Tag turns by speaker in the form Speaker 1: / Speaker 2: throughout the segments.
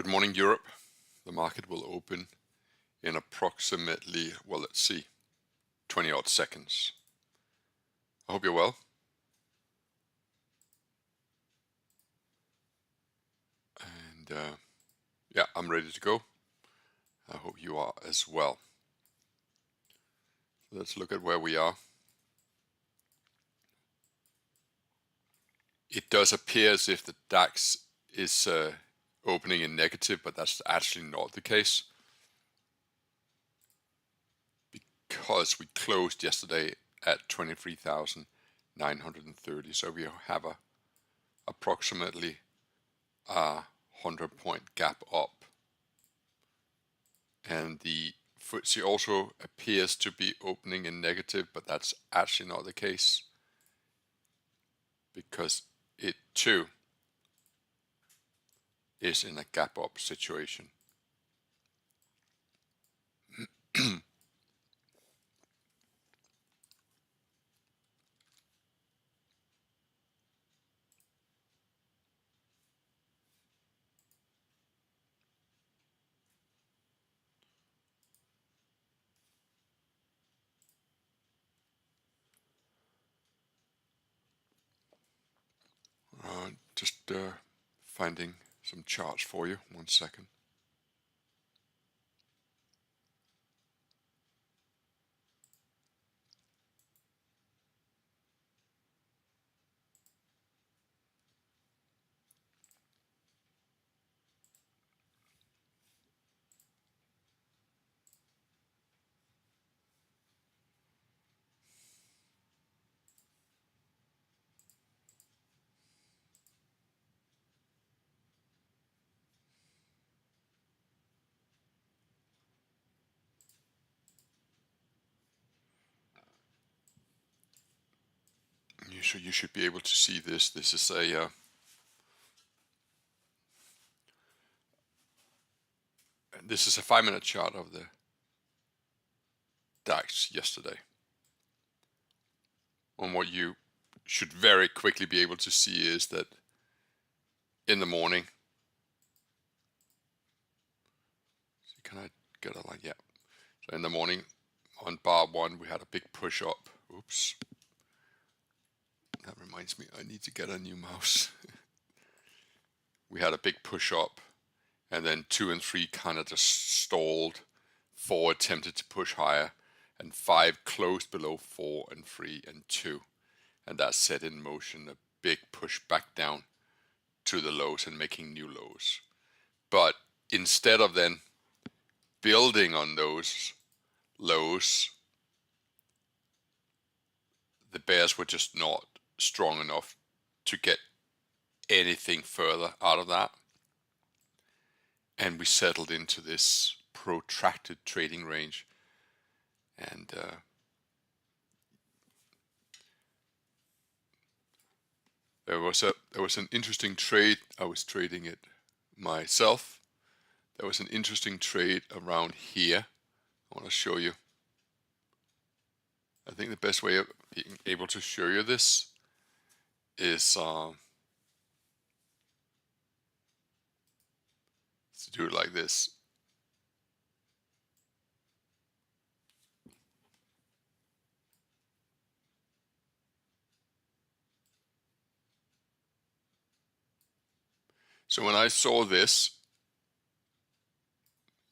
Speaker 1: Good morning, Europe. The market will open in approximately, well, let's see, 20 odd seconds. I hope you're well. And yeah, I'm ready to go. I hope you are as well. Let's look at where we are. It does appear as if the DAX is opening in negative, but that's actually not the case, because we closed yesterday at 23,930. So we have approximately a 100-point gap up. And the Footsie also appears to be opening in negative, but that's actually not the case, because it too is in a gap up situation. Just finding some charts for you. 1 second. You should be able to see this. This is a this is a 5-minute chart of the DAX yesterday. And what you should very quickly be able to see is that in the morning, can I get a line? Yeah. So in the morning on bar 1, we had a big push up. Oops. That reminds me, I need to get a new mouse. We had a big push up, and then 2 and 3 kind of just stalled. 4 attempted to push higher, and 5 closed below 4 and 3 and 2. And that set in motion a big push back down to the lows and making new lows. But instead of then building on those lows, the bears were just not strong enough to get anything further out of that. And we settled into this protracted trading range. And there was an interesting trade. I was trading it myself. There was an interesting trade around here. I want to show you. I think the best way of being able to show you this is to do it like this. So when I saw this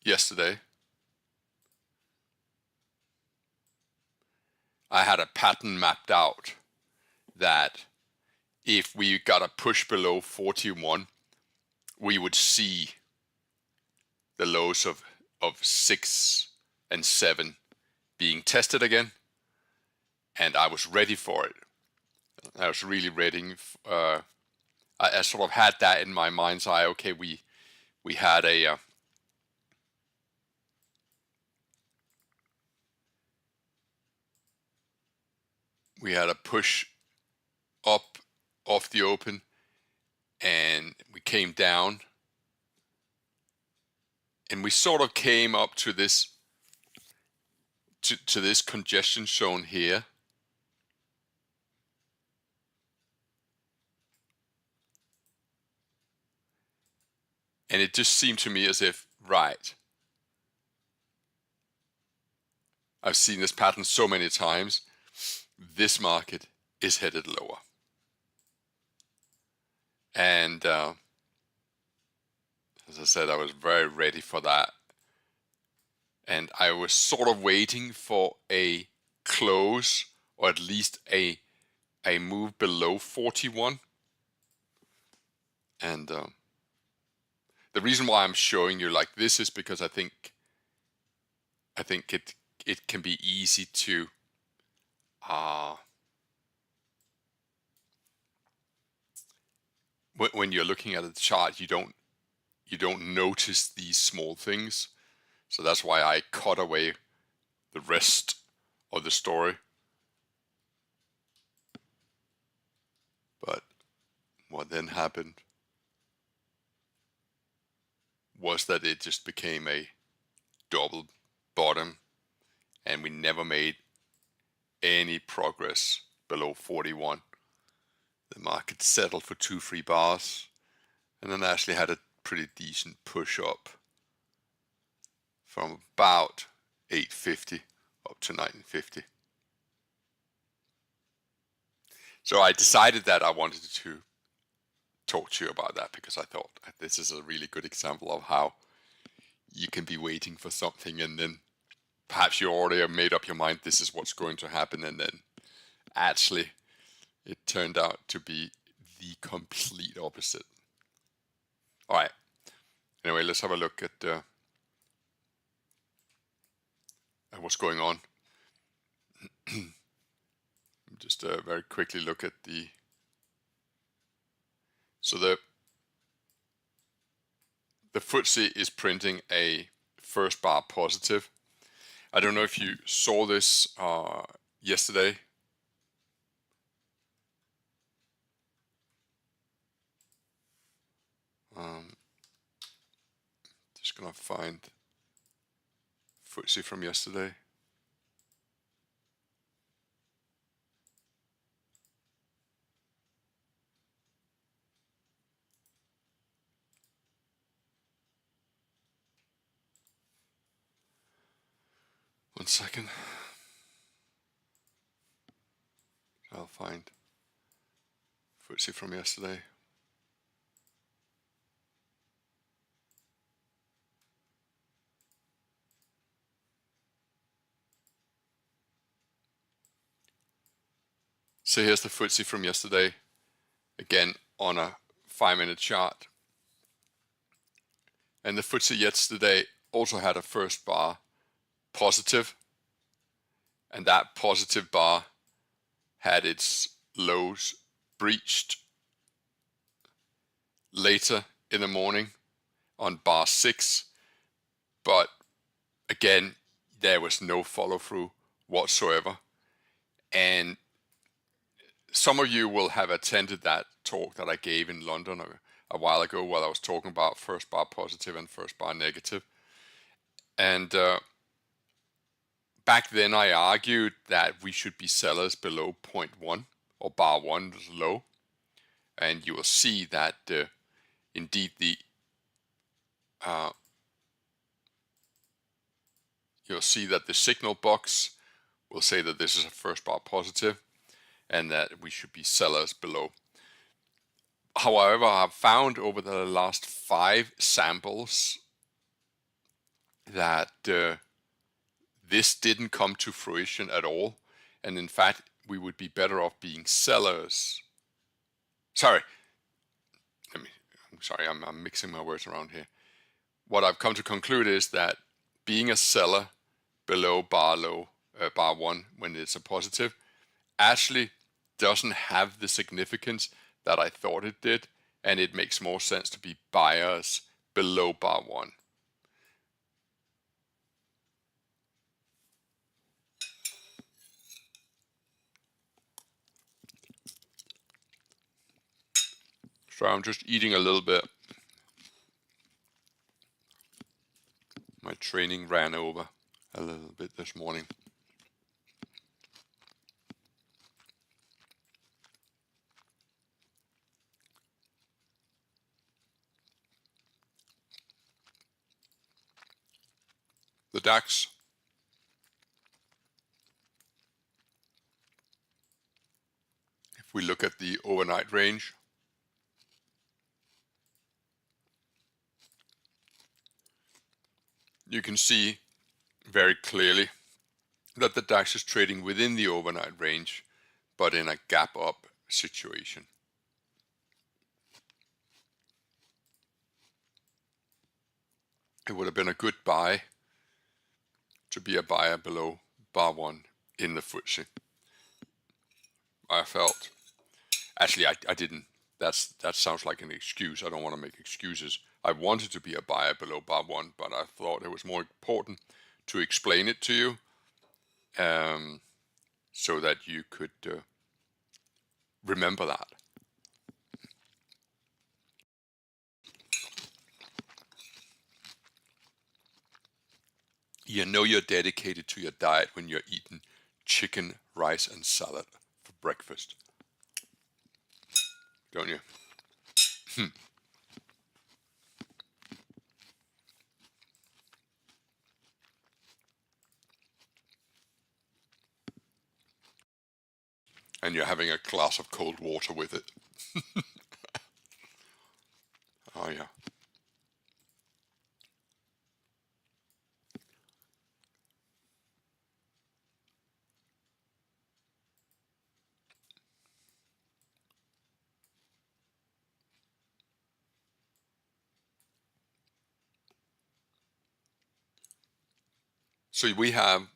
Speaker 1: yesterday, I had a pattern mapped out that if we got a push below 41, we would see the lows of 6 and 7 being tested again, and I was ready for it. I was really ready. I sort of had that in my mind's eye. Okay, we had a push up off the open, and we came down, and we sort of came up to this to this congestion zone here. And it just seemed to me as if, right, I've seen this pattern so many times. This market is headed lower. And as I said, I was very ready for that. And I was sort of waiting for a close, or at least a move below 41. And the reason why I'm showing you like this is because I think it can be easy to when you're looking at the chart, you don't notice these small things. So that's why I cut away the rest of the story. But what then happened was that it just became a double bottom, and we never made any progress below 41. The market settled for 2 free bars, and then actually had a pretty decent push up from about 850 up to 950. So I decided that I wanted to talk to you about that, because I thought this is a really good example of how you can be waiting for something, and then perhaps you already have made up your mind this is what's going to happen, and then actually it turned out to be the complete opposite. All right. Anyway, let's have a look at what's going on. Just very quickly look at the. So the Footsie is printing a first bar positive. I don't know if you saw this yesterday. Just gonna find Footsie from yesterday. One second. I'll find Footsie from yesterday. So here's the Footsie from yesterday, again on a 5-minute chart. And the Footsie yesterday also had a first bar positive, and that positive bar had its lows breached later in the morning on bar 6, but again there was no follow through whatsoever. And some of you will have attended that talk that I gave in London a while ago, while I was talking about first bar positive and first bar negative. And back then I argued that we should be sellers below 0.1, or bar 1 is low. And you will see that indeed you'll see that the signal box will say that this is a first bar positive and that we should be sellers below. However, I've found over the last 5 samples that this didn't come to fruition at all. And in fact, we would be better off being sellers. Sorry. I'm mixing my words around here. What I've come to conclude is that being a seller below bar 1 when it's a positive actually doesn't have the significance that I thought it did, and it makes more sense to be buyers below bar 1. So I'm just eating a little bit. My training ran over a little bit this morning. DAX. If we look at the overnight range, you can see very clearly that the DAX is trading within the overnight range, but in a gap up situation. It would have been a good buy to be a buyer below bar 1 in the Footsie. I felt, actually I didn't, that sounds like an excuse. I don't want to make excuses. I wanted to be a buyer below bar 1, but I thought it was more important to explain it to you so that you could remember that. You know you're dedicated to your diet when you're eating chicken, rice, and salad for breakfast. Don't you? And you're having a glass of cold water with it. Oh yeah. So we have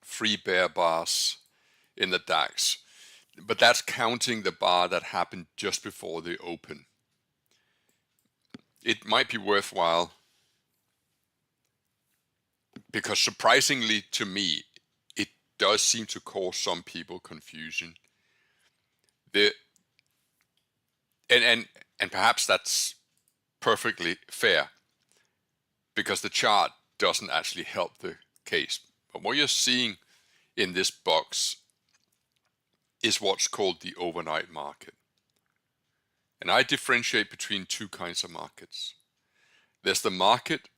Speaker 1: 3 bear bars in the DAX, but that's counting the bar that happened just before the open. It might be worthwhile because surprisingly to me, it does seem to cause some people confusion. And perhaps that's perfectly fair because the chart doesn't actually help the case. But what you're seeing in this box is what's called the overnight market. And I differentiate between 2 kinds of markets. There's the market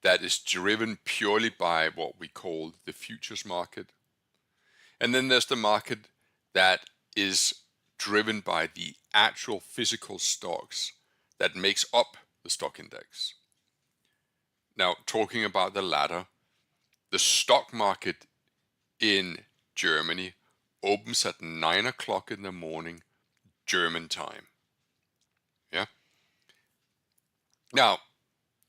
Speaker 1: that is driven purely by what we call the futures market. And then there's the market that is driven by the actual physical stocks that makes up the stock index. Now, talking about the latter, the stock market in Germany opens at 9 o'clock in the morning, German time. Yeah. Now,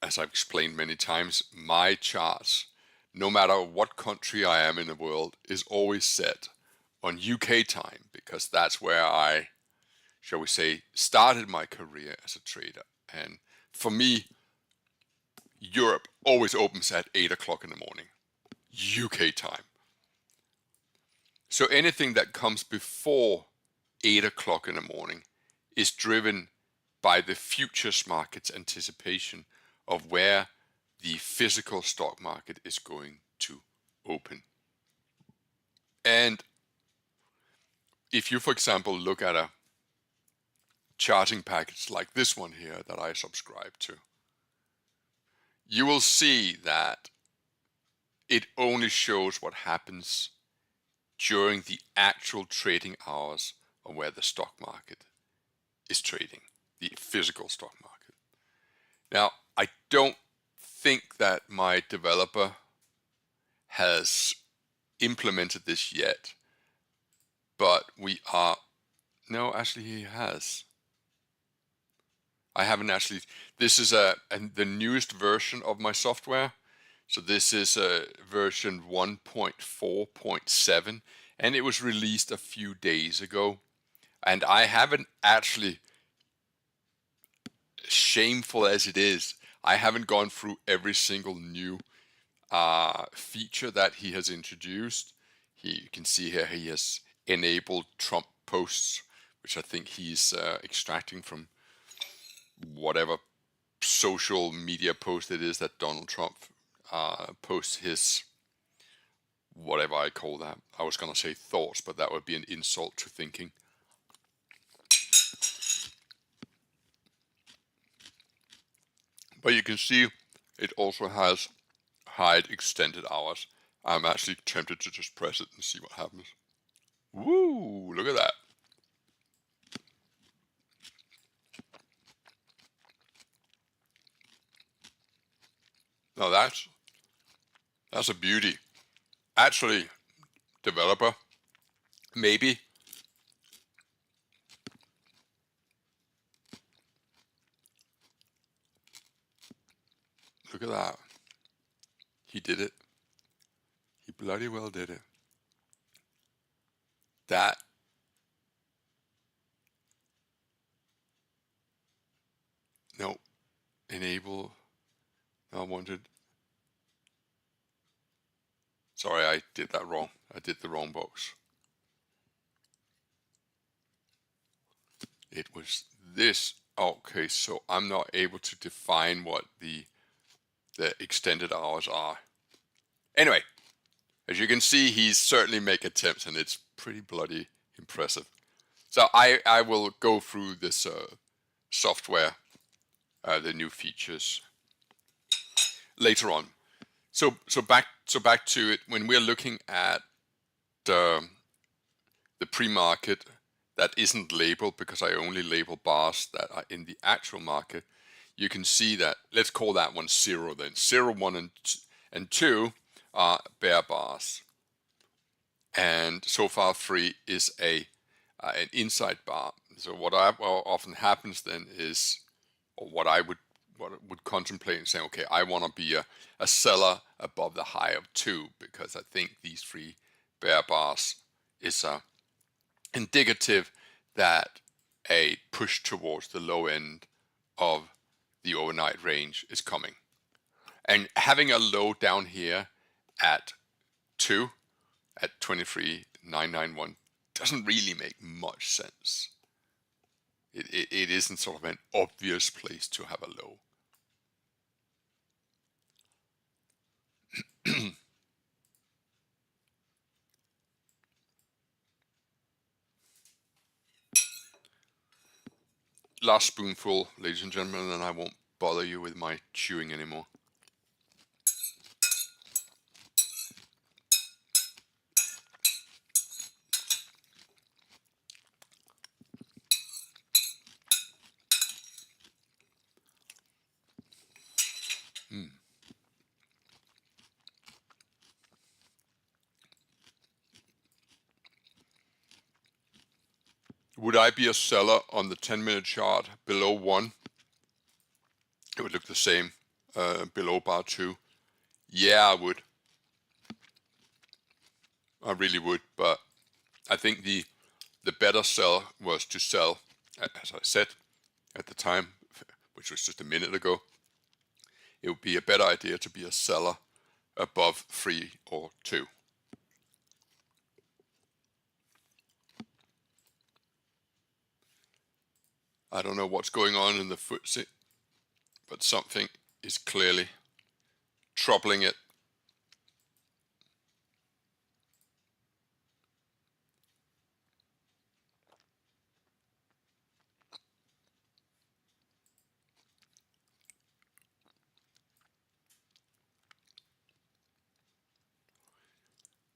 Speaker 1: as I've explained many times, my charts, no matter what country I am in the world, is always set on UK time because that's where I, shall we say, started my career as a trader. And for me, Europe always opens at 8 o'clock in the morning, UK time. So anything that comes before 8 o'clock in the morning is driven by the futures market's anticipation of where the physical stock market is going to open. And if you, for example, look at a charting package like this one here that I subscribe to, you will see that it only shows what happens during the actual trading hours of where the stock market is trading, the physical stock market. Now, I don't think that my developer has implemented this yet, but no, actually he has. I haven't actually, this is the newest version of my software. So this is version 1.4.7 and it was released a few days ago. And I haven't actually, shameful as it is, I haven't gone through every single new feature that he has introduced. You can see here he has enabled Trump posts, which I think he's extracting from whatever social media post it is that Donald Trump posts his, whatever I call that. I was going to say thoughts, but that would be an insult to thinking. But you can see it also has hide extended hours. I'm actually tempted to just press it and see what happens. Woo! Look at that. Now that's a beauty. Actually, developer, maybe. Look at that. He did it. He bloody well did it. That. No. Enable. I wanted. Sorry, I did that wrong. I did the wrong box. It was this. Okay, so I'm not able to define what the extended hours are. Anyway, as you can see, he's certainly make attempts, and it's pretty bloody impressive. So I will go through this software, the new features later on. So back to it. When we're looking at the pre-market that isn't labeled, because I only label bars that are in the actual market, you can see that, let's call that one 0 then. 0, 1, and 2 are bear bars. And so far 3 is an inside bar. So what often happens then is, or what I would contemplate and say, okay, I want to be a seller above the high of 2, because I think these 3 bear bars is indicative that a push towards the low end of the overnight range is coming. And having a low down here at 2, at 23,991, doesn't really make much sense. It isn't sort of an obvious place to have a low. Last spoonful, ladies and gentlemen, and I won't bother you with my chewing anymore. Would I be a seller on the 10-minute chart below 1? It would look the same below bar 2. Yeah, I would. I really would, but I think the better sell was to sell, as I said at the time, which was just a minute ago. It would be a better idea to be a seller above 3 or 2. I don't know what's going on in the Footsie, but something is clearly troubling it.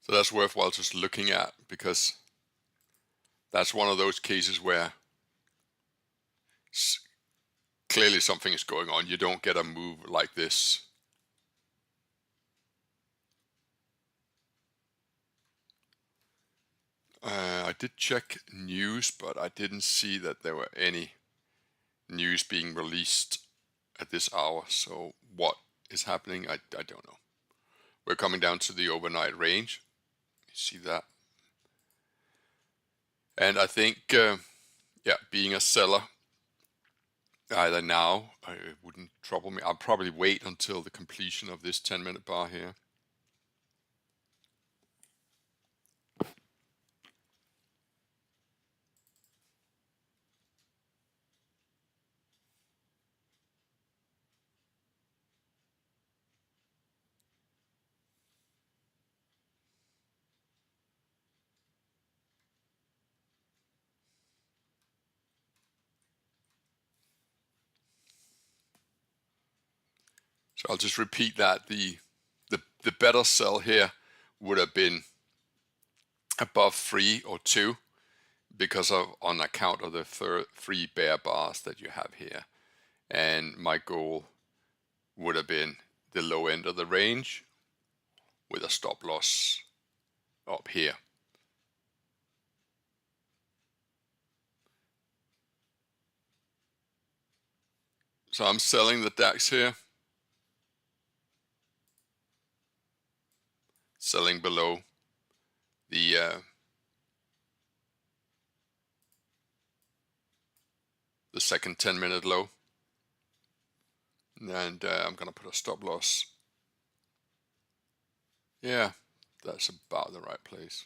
Speaker 1: So that's worthwhile just looking at, because that's one of those cases where clearly something is going on. You don't get a move like this. I did check news, but I didn't see that there were any news being released at this hour. So what is happening, I don't know. We're coming down to the overnight range. You see that? And I think, being a seller, either now, it wouldn't trouble me. I'll probably wait until the completion of this 10-minute bar here. So I'll just repeat that. The the better sell here would have been above 3 or 2 because of on account of the 3 bear bars that you have here. And my goal would have been the low end of the range with a stop loss up here. So I'm selling the DAX here, selling below the second 10-minute low, and I'm gonna put a stop loss. Yeah, that's about the right place.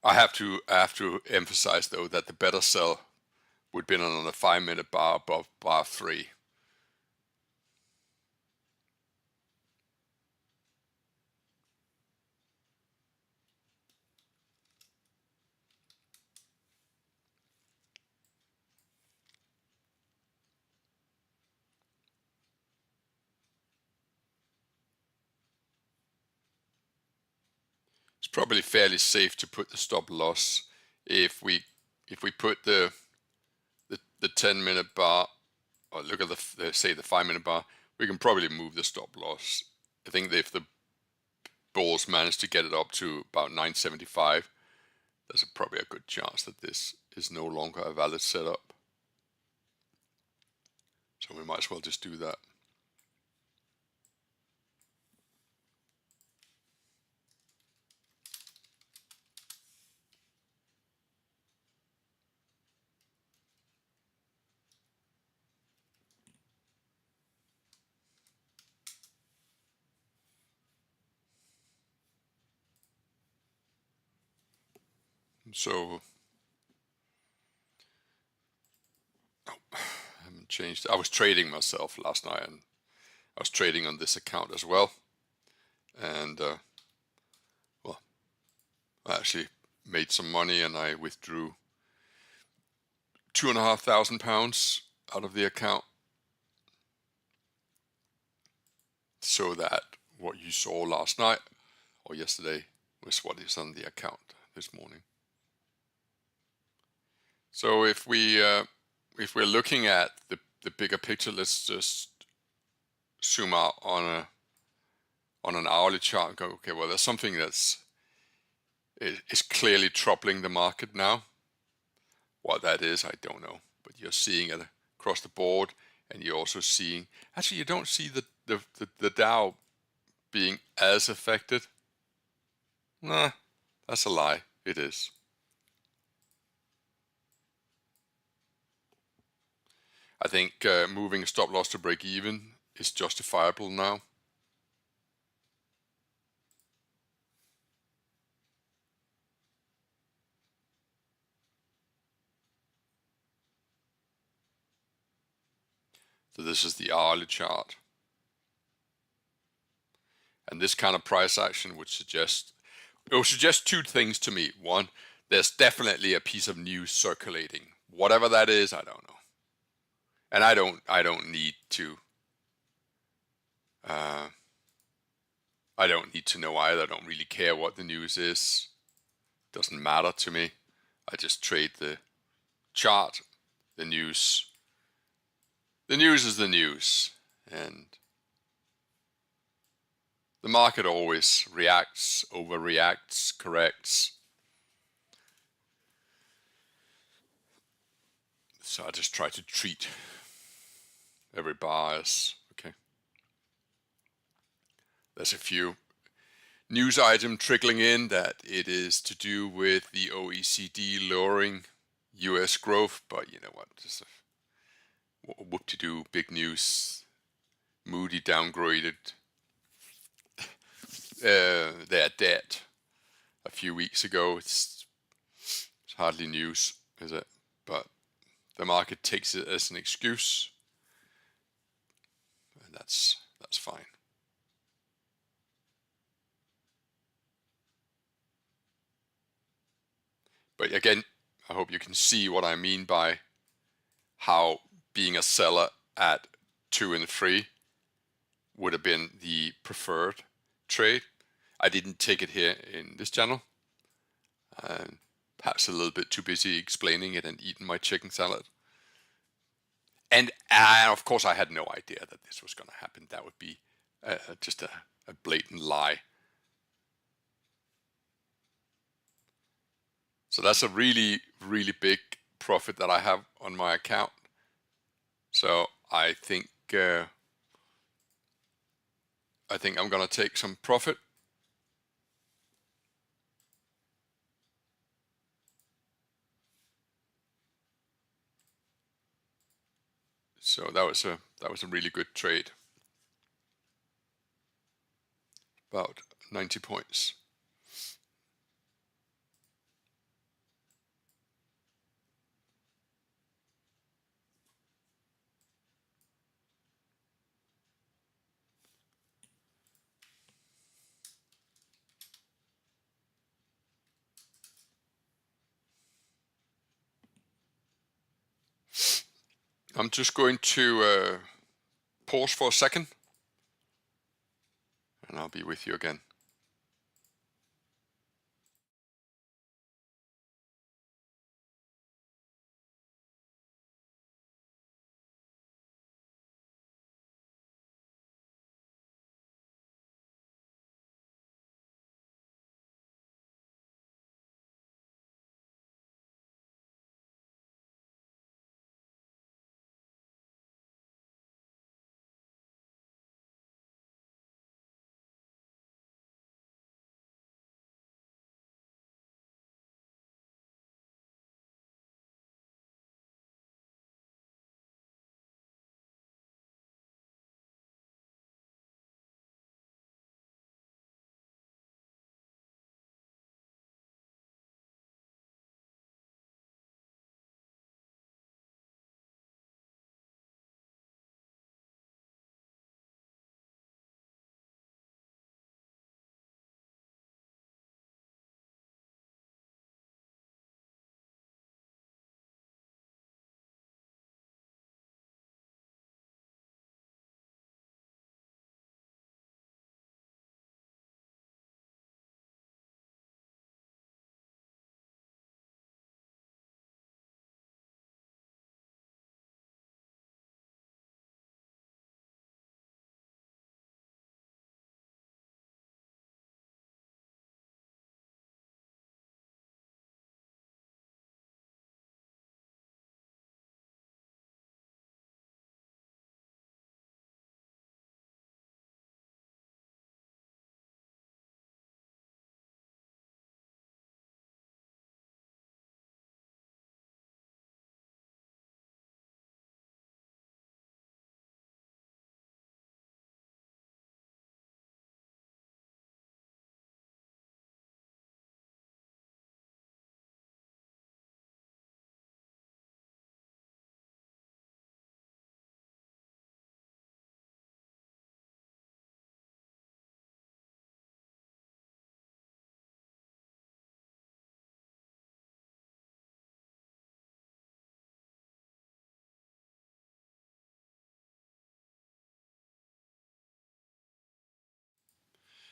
Speaker 1: I have to emphasize though that the better sell would be on the 5-minute bar above bar 3. It's probably fairly safe to put the stop loss if we put the 10-minute bar, or look at the say the 5-minute bar, we can probably move the stop loss. I think that if the bulls manage to get it up to about 975, there's probably a good chance that this is no longer a valid setup. So we might as well just do that. So I haven't changed. I was trading myself last night, and I was trading on this account as well. And well, I actually made some money, and I withdrew £2,500 out of the account, so that what you saw last night or yesterday was what is on the account this morning. So if we're looking at the bigger picture, let's just zoom out on an hourly chart and go, okay, well, there's something that's is clearly troubling the market now. What that is, I don't know, but you're seeing it across the board, and you're also seeing, actually you don't see the Dow being as affected. Nah, that's a lie. It is. I think moving a stop loss to break even is justifiable now. So this is the hourly chart. And this kind of price action would suggest 2 things to me. One, there's definitely a piece of news circulating. Whatever that is, I don't know. And I don't need to I don't need to know either. I don't really care what the news is. Doesn't matter to me. I just trade the chart. The news is the news, and the market always reacts, overreacts, corrects. So I just try to treat every bar as okay. There's a few news item trickling in that it is to do with the OECD lowering US growth, but you know what, just a whoop-to-do, big news. Moody downgraded their debt a few weeks ago. It's hardly news, is it? But the market takes it as an excuse, and that's fine. But again, I hope you can see what I mean by how being a seller at 2 and 3 would have been the preferred trade. I didn't take it here in this channel. Perhaps a little bit too busy explaining it and eating my chicken salad. And of course, I had no idea that this was going to happen. That would be just a blatant lie. So that's a really, really big profit that I have on my account. So I think I'm going to take some profit. So that was a really good trade. About 90 points. I'm just going to pause for a second, and I'll be with you again.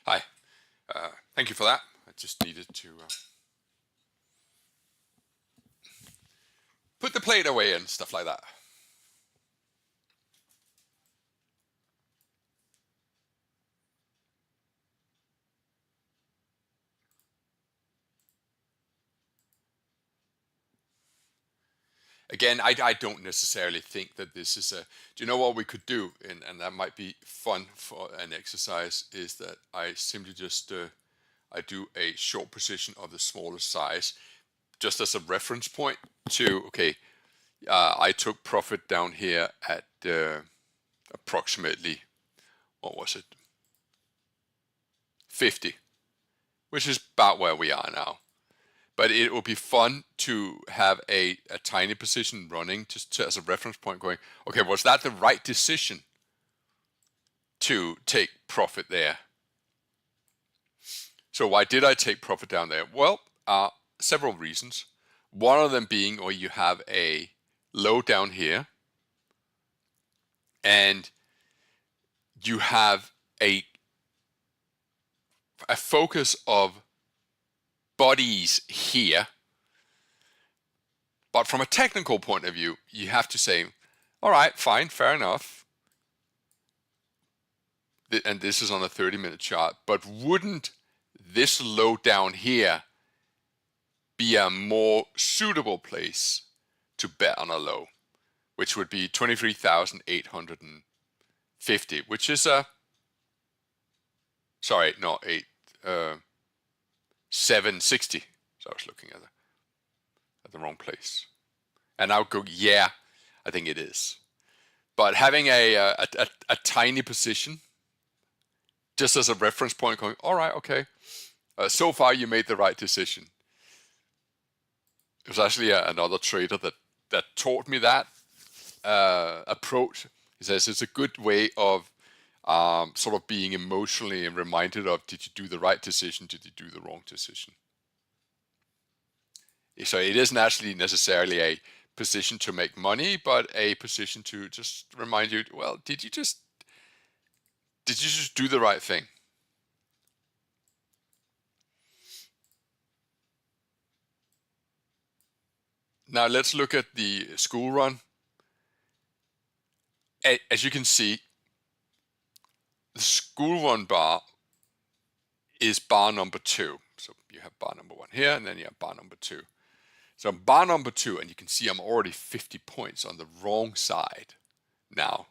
Speaker 1: Hi. Thank you for that. I just needed to put the plate away and stuff like that. Again, I don't necessarily think that this is a... Do you know what we could do? And that might be fun for an exercise, is that I simply just... I do a short position of the smallest size, just as a reference point to, okay, I took profit down here at approximately, what was it? 50, which is about where we are now. But it will be fun to have a tiny position running just as a reference point going, okay, was that the right decision to take profit there? So why did I take profit down there? Well, several reasons. One of them being, or you have a low down here, and you have a focus of bodies here. But from a technical point of view, you have to say, all right, fine, fair enough. And this is on a 30-minute chart, but wouldn't this low down here be a more suitable place to bet on a low, which would be 23,850, which is a, sorry, no, 760. So I was looking at the wrong place. And I would go, yeah, I think it is. But having a tiny position, just as a reference point, going, all right, okay, so far you made the right decision. It was actually another trader that taught me that approach. He says it's a good way of sort of being emotionally reminded of, did you do the right decision? Did you do the wrong decision? So it isn't actually necessarily a position to make money, but a position to just remind you, well, did you just do the right thing? Now let's look at the school run. As you can see, the school run bar is bar number 2. So you have bar number 1 here, and then you have bar number 2. So bar number 2, and you can see I'm already 50 points on the wrong side now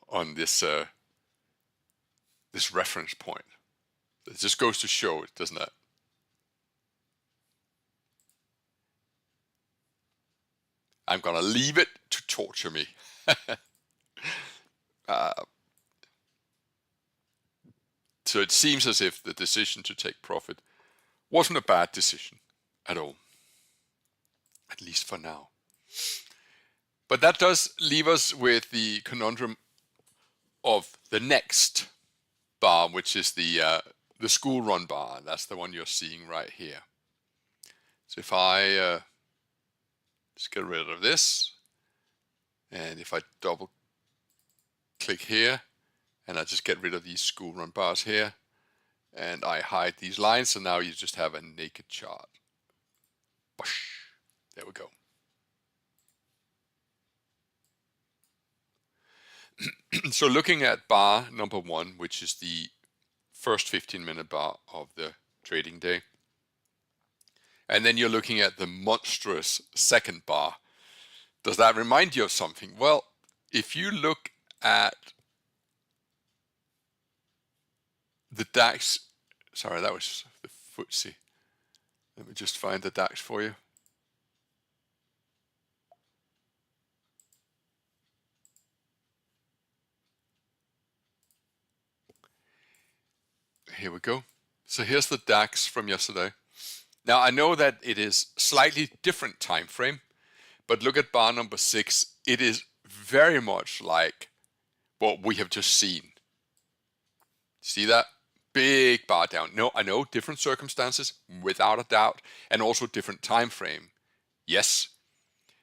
Speaker 1: on this this reference point. It just goes to show it, doesn't it? I'm gonna leave it to torture me. So it seems as if the decision to take profit wasn't a bad decision at all, at least for now. But that does leave us with the conundrum of the next bar, which is the school run bar. That's the one you're seeing right here. So if I just get rid of this, and if I double click here, and I just get rid of these school run bars here, and I hide these lines, so now you just have a naked chart. There we go. So looking at bar number 1, which is the first 15-minute bar of the trading day, and then you're looking at the monstrous second bar. Does that remind you of something? Well, if you look at the DAX, sorry, that was the Footsie. Let me just find the DAX for you. Here we go. So here's the DAX from yesterday. Now I know that it is slightly different time frame, but look at bar number 6. It is very much like what we have just seen. See that? Big bar down. No, I know, different circumstances, without a doubt, and also different time frame. Yes.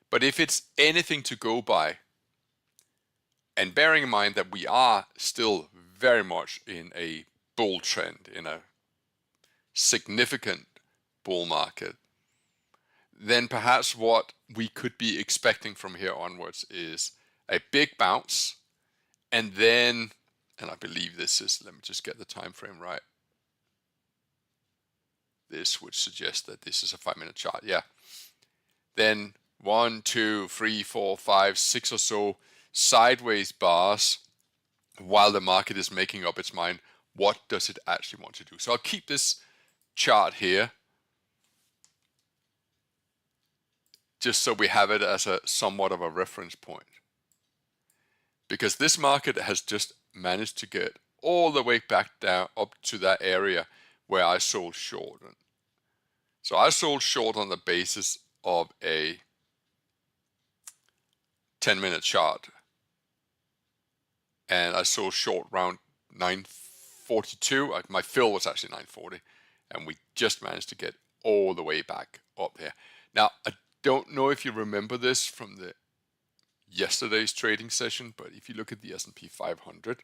Speaker 1: But if it's anything to go by, and bearing in mind that we are still very much in a bull trend, in a significant bull market, then perhaps what we could be expecting from here onwards is a big bounce, and then, and I believe this is, let me just get the time frame right. This would suggest that this is a 5-minute chart. Yeah. Then 1, 2, 3, 4, 5, 6 or so sideways bars while the market is making up its mind. What does it actually want to do? So I'll keep this chart here just so we have it as a somewhat of a reference point. Because this market has just managed to get all the way back down up to that area where I sold short. So I sold short on the basis of a 10-minute chart. And I sold short around 942. My fill was actually 940. And we just managed to get all the way back up here. Now, I don't know if you remember this from the yesterday's trading session, but if you look at the S&P 500,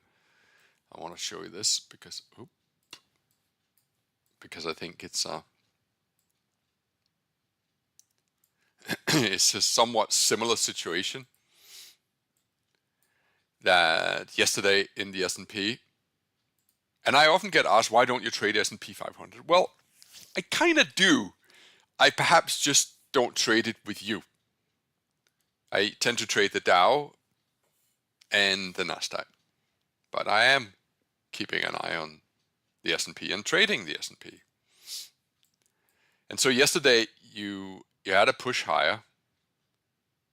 Speaker 1: I want to show you this because I think it's it's a somewhat similar situation that yesterday in the S&P. And I often get asked, why don't you trade S&P 500? Well, I kind of do. I perhaps just don't trade it with you. I tend to trade the Dow and the Nasdaq, but I am keeping an eye on the S&P and trading the S&P. And so yesterday you had a push higher.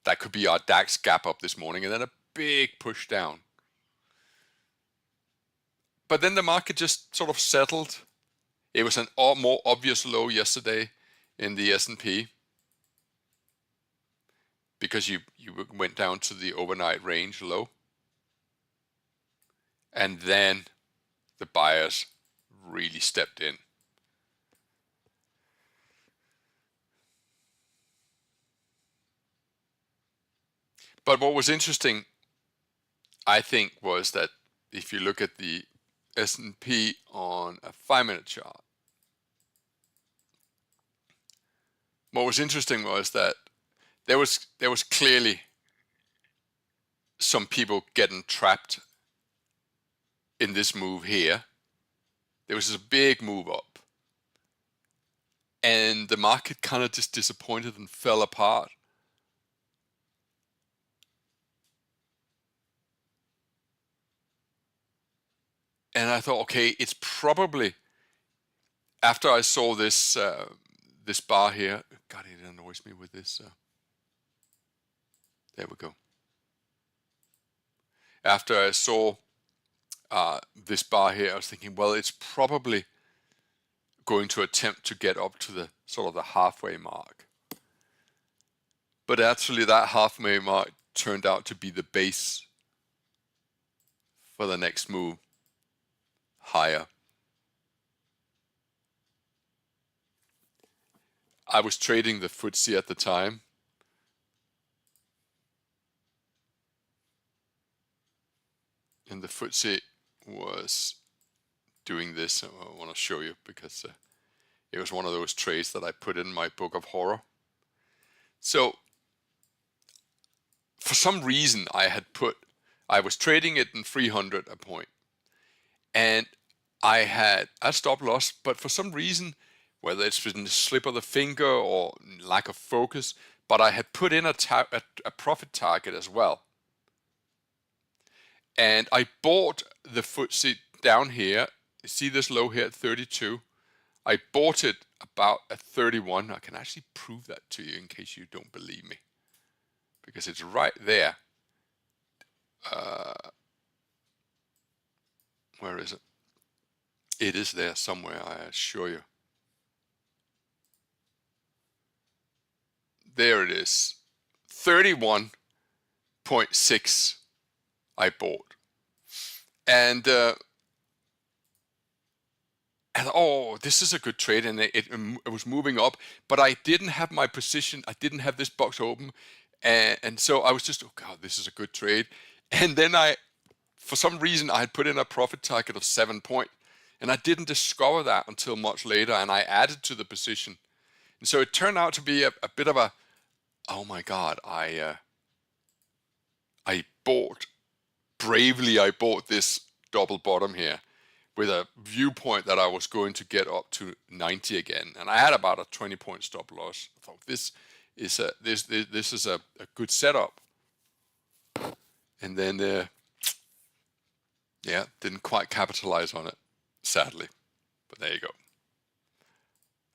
Speaker 1: That could be our DAX gap up this morning, and then a big push down. But then the market just sort of settled. It was an more obvious low yesterday in the S&P because you went down to the overnight range low. And then the buyers really stepped in. But what was interesting, I think, was that if you look at the S&P on a 5-minute chart, what was interesting was that there was clearly some people getting trapped in this move here. There was a big move up, and the market kind of just disappointed and fell apart. And I thought, okay, it's probably after I saw this this bar here. God, it annoys me with this. There we go. After I saw this bar here, I was thinking, well, it's probably going to attempt to get up to the sort of the halfway mark. But actually that halfway mark turned out to be the base for the next move higher. I was trading the Footsie at the time. And the Footsie was doing this. I want to show you because it was one of those trades that I put in my book of horror. So for some reason I was trading it in 300 a point, and I had a stop loss, but for some reason, whether it's been a slip of the finger or lack of focus, but I had put in a profit target as well. And I bought the Footsie down here. You see this low here at 32. I bought it about at 31. I can actually prove that to you in case you don't believe me, because it's right there. Where is it? It is there somewhere, I assure you. There it is. 31.6 I bought. And oh, this is a good trade, and it was moving up, but I didn't have my position. I didn't have this box open, and so I was just, oh God, this is a good trade. And then for some reason, I had put in a profit target of 7 point, and I didn't discover that until much later, and I added to the position. And so it turned out to be a bit of a, oh my God, I bought this double bottom here with a viewpoint that I was going to get up to 90 again, and I had about a 20-point stop loss. I thought this is a good setup, and then yeah, didn't quite capitalize on it, sadly. But there you go.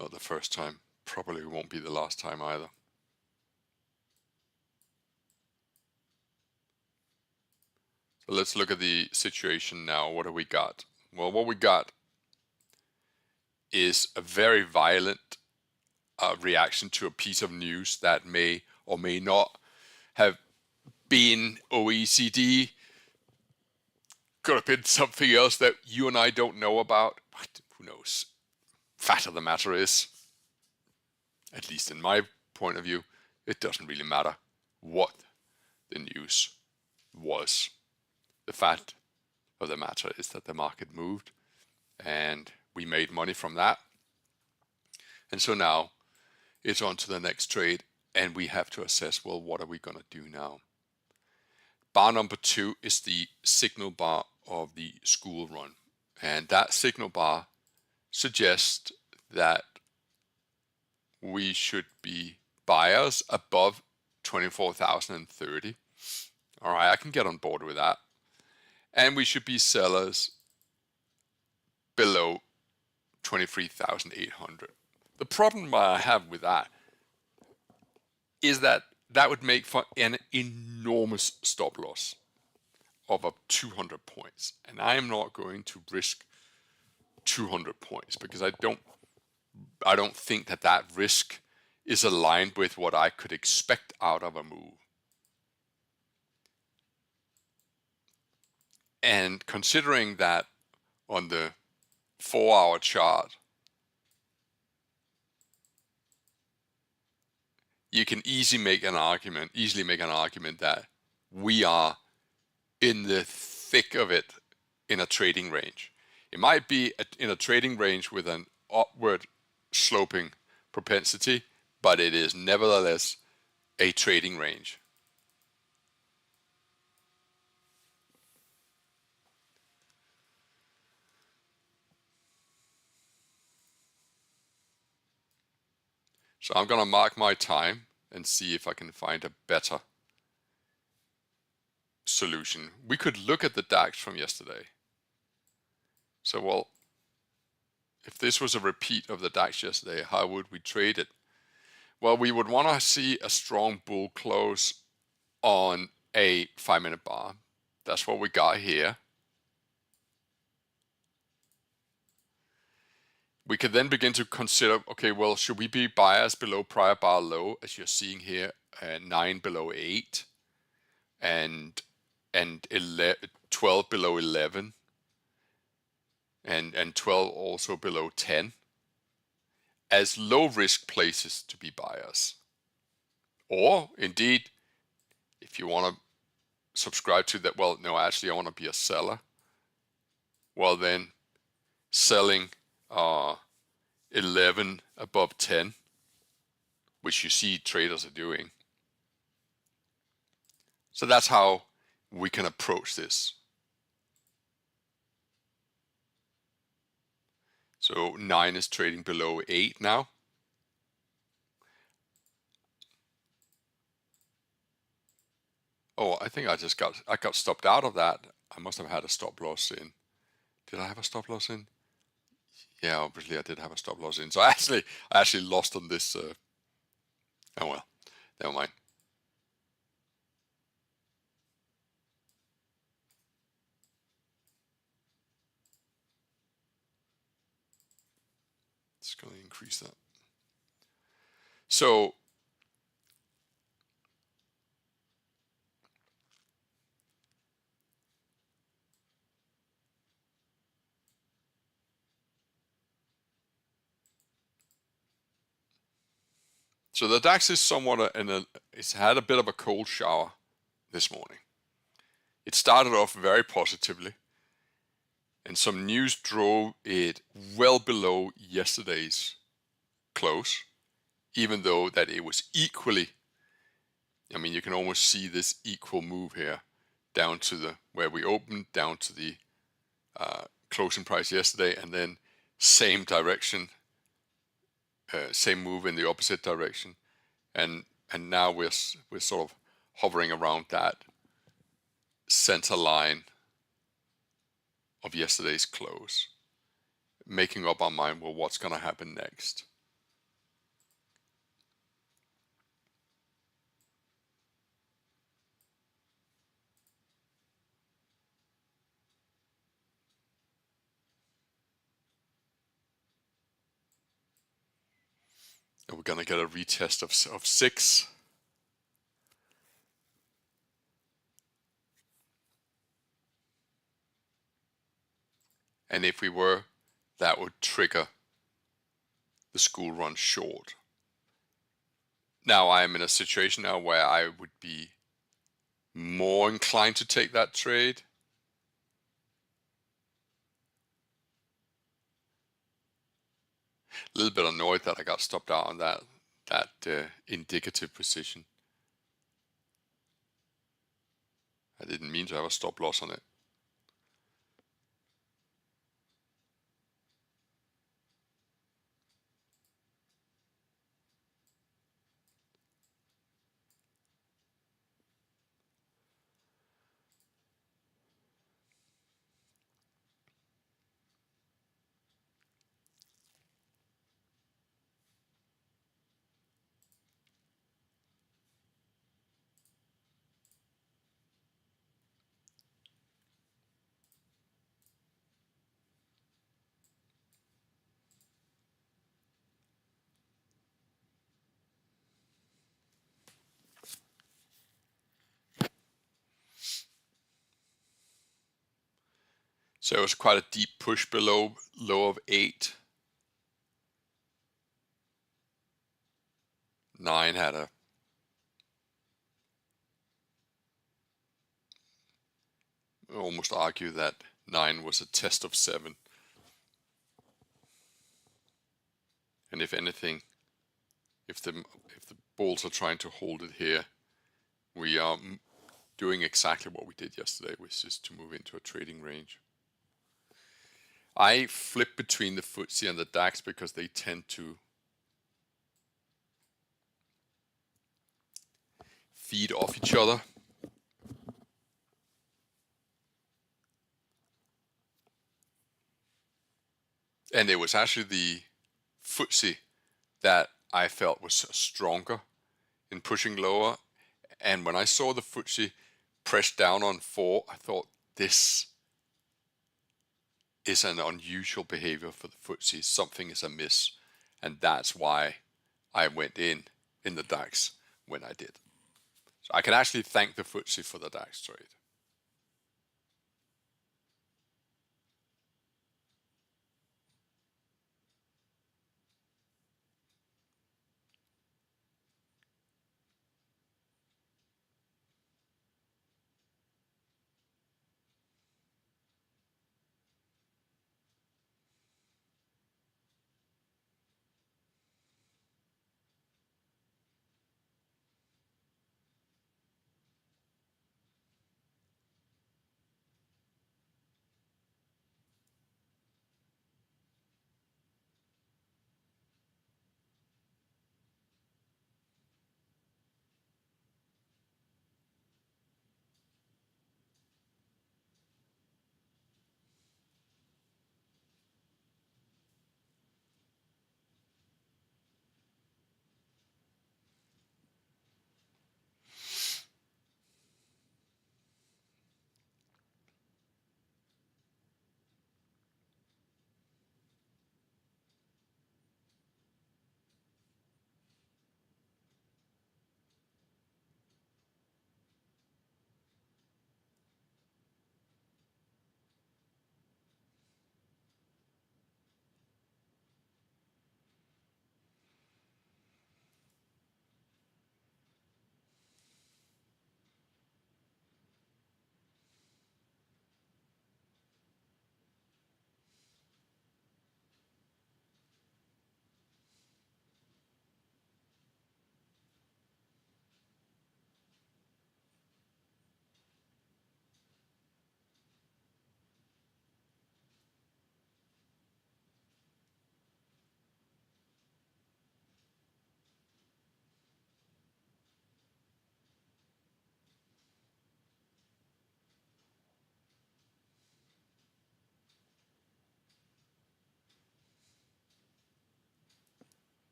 Speaker 1: Not the first time. Probably won't be the last time either. So let's look at the situation now. What have we got? Well, what we got is a very violent reaction to a piece of news that may or may not have been OECD. Could have been something else that you and I don't know about. Who knows? Fact of the matter is, at least in my point of view, it doesn't really matter what the news was. The fact of the matter is that the market moved and we made money from that. And so now it's on to the next trade, and we have to assess, well, what are we going to do now? Bar number 2 is the signal bar of the school run. And that signal bar suggests that we should be buyers above 24,030. All right, I can get on board with that. And we should be sellers below 23,800. The problem I have with that is that that would make for an enormous stop loss of up 200 points. And I am not going to risk 200 points because I don't think that that risk is aligned with what I could expect out of a move. And considering that on the 4-hour chart, you can easily make an argument that we are in the thick of it in a trading range. It might be in a trading range with an upward sloping propensity, but it is nevertheless a trading range. So I'm going to mark my time and see if I can find a better solution. We could look at the DAX from yesterday. So, well, if this was a repeat of the DAX yesterday, how would we trade it? Well, we would want to see a strong bull close on a 5-minute bar. That's what we got here. We could then begin to consider, okay, well, should we be buyers below prior bar low, as you're seeing here, 9 below 8, and 12 below 11, and 12 also below 10, as low risk places to be buyers. Or indeed, if you want to subscribe to that, well, no, actually I want to be a seller, well then selling 11 above 10, which you see traders are doing. So that's how we can approach this. So 9 is trading below 8 now. Oh, I think I got stopped out of that. I must have had a stop loss in. Did I have a stop loss in? Yeah, obviously I did have a stop loss in. So I actually lost on this. Oh well, never mind. It's going to increase that. So the DAX is somewhat it's had a bit of a cold shower this morning. It started off very positively, and some news drove it well below yesterday's close, even though that it was equally, I mean, you can almost see this equal move here down to where we opened, down to the closing price yesterday, and then same direction, same move in the opposite direction, and now we're sort of hovering around that center line of yesterday's close, making up our mind, well, what's going to happen next? Are we going to get a retest of 6? And if we were, that would trigger the school run short. now I'm in a situation now where I would be more inclined to take that trade. A little bit annoyed that I got stopped out on that indicative position. I didn't mean to have a stop loss on it. So it was quite a deep push below low of 8. 9 had a almost argue that 9 was a test of 7. And if anything, if the bulls are trying to hold it here, we are doing exactly what we did yesterday, which is to move into a trading range. I flip between the Footsie and the DAX because they tend to feed off each other. And it was actually the Footsie that I felt was stronger in pushing lower. And when I saw the Footsie press down on 4, I thought this is an unusual behavior for the Footsie. Something is amiss. And that's why I went in the DAX when I did. So I can actually thank the Footsie for the DAX trade.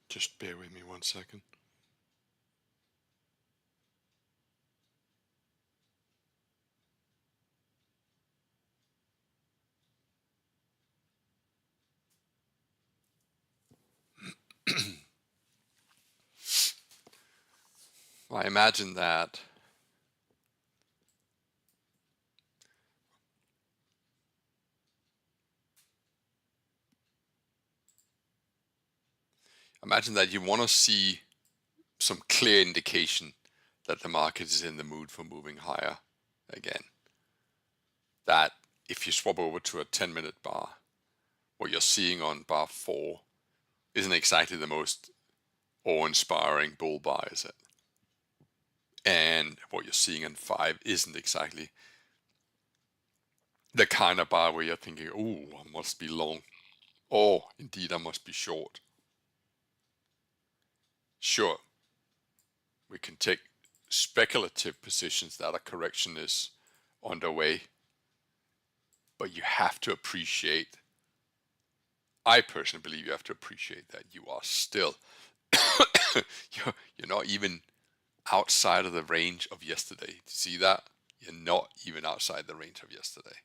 Speaker 1: Just bear with me 1 second. I imagine that imagine that you want to see some clear indication that the market is in the mood for moving higher again. That if you swap over to a 10-minute bar, what you're seeing on bar 4 isn't exactly the most awe-inspiring bull bar, is it? And what you're seeing in 5 isn't exactly the kind of bar where you're thinking, oh, I must be long, or indeed I must be short. Sure, we can take speculative positions that a correction is underway, but you have to appreciate, I personally believe you have to appreciate that you are still, you're not even outside of the range of yesterday. See that? You're not even outside the range of yesterday.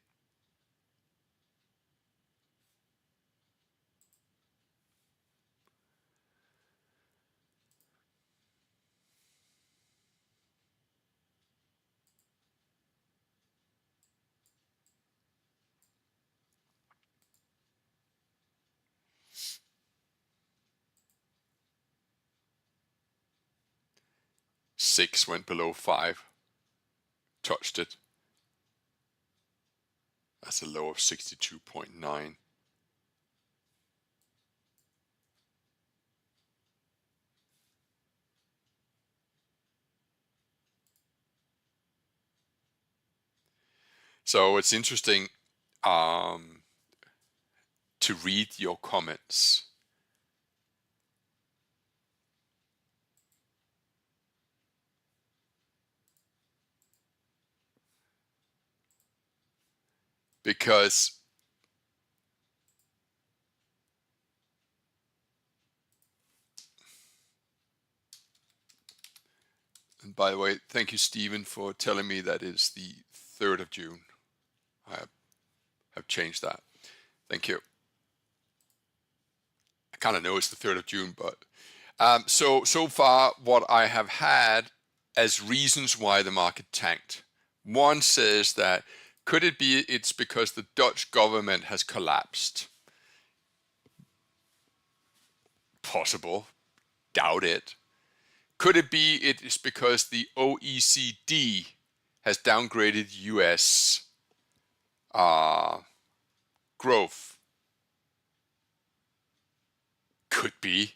Speaker 1: Six went below 5, touched it. That's a low of 62.9. So it's interesting to read your comments. Because and by the way, thank you, Stephen, for telling me that it's the 3rd of June. I have changed that. Thank you. I kind of know it's the 3rd of June, but so far what I have had as reasons why the market tanked. One says that could it be it's because the Dutch government has collapsed? Possible. Doubt it. Could it be it is because the OECD has downgraded US growth? Could be.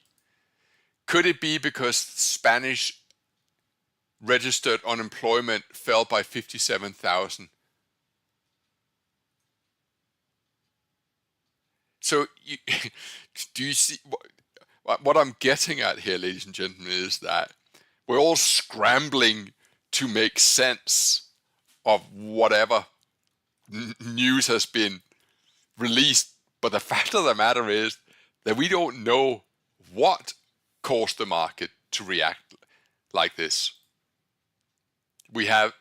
Speaker 1: Could it be because Spanish registered unemployment fell by 57,000? So do you see what I'm getting at here, ladies and gentlemen, is that we're all scrambling to make sense of whatever news has been released. But the fact of the matter is that we don't know what caused the market to react like this. We have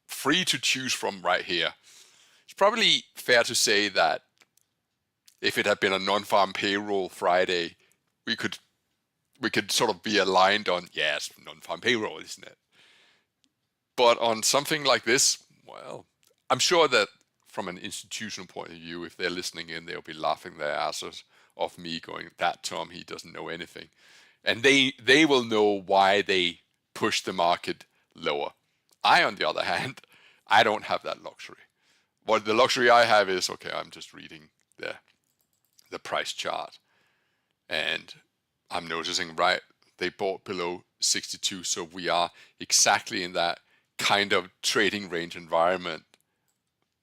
Speaker 1: free to choose from right here. It's probably fair to say that if it had been a non-farm payroll Friday, we could sort of be aligned on, yes, non-farm payroll, isn't it? But on something like this, well, I'm sure that from an institutional point of view, if they're listening in, they'll be laughing their asses off me going, that Tom, he doesn't know anything. And they will know why they push the market lower. I, on the other hand, I don't have that luxury. What the luxury I have is, okay, I'm just reading the price chart. And I'm noticing, right, they bought below 62, so we are exactly in that kind of trading range environment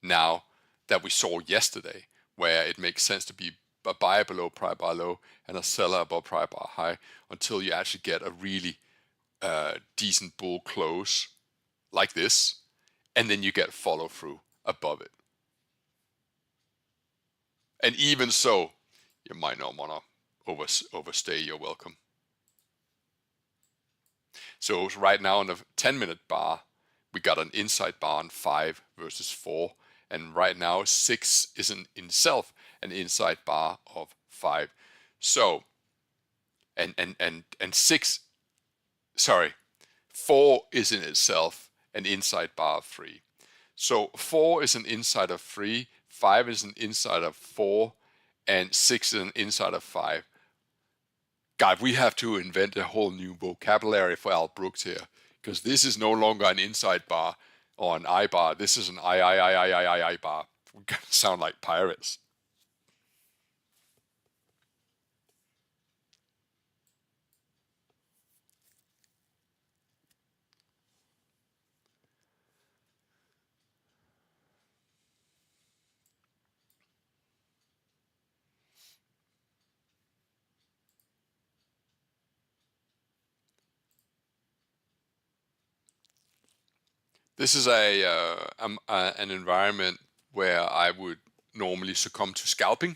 Speaker 1: now that we saw yesterday, where it makes sense to be a buyer below prior bar low and a seller above prior bar high until you actually get a really decent bull close like this, and then you get follow through above it. And even so, you might not want to overstay your welcome. So right now on the 10-minute bar, we got an inside bar on 5 versus 4, and right now 6 is in itself an inside bar of 5. So and 6, sorry, 4 is in itself an inside bar of 3. So 4 is an inside of 3, 5 is an inside of 4, and 6 is an inside of 5. God, we have to invent a whole new vocabulary for Al Brooks here, because this is no longer an inside bar or an I bar. This is an I bar. We're gonna sound like pirates. This is an environment where I would normally succumb to scalping.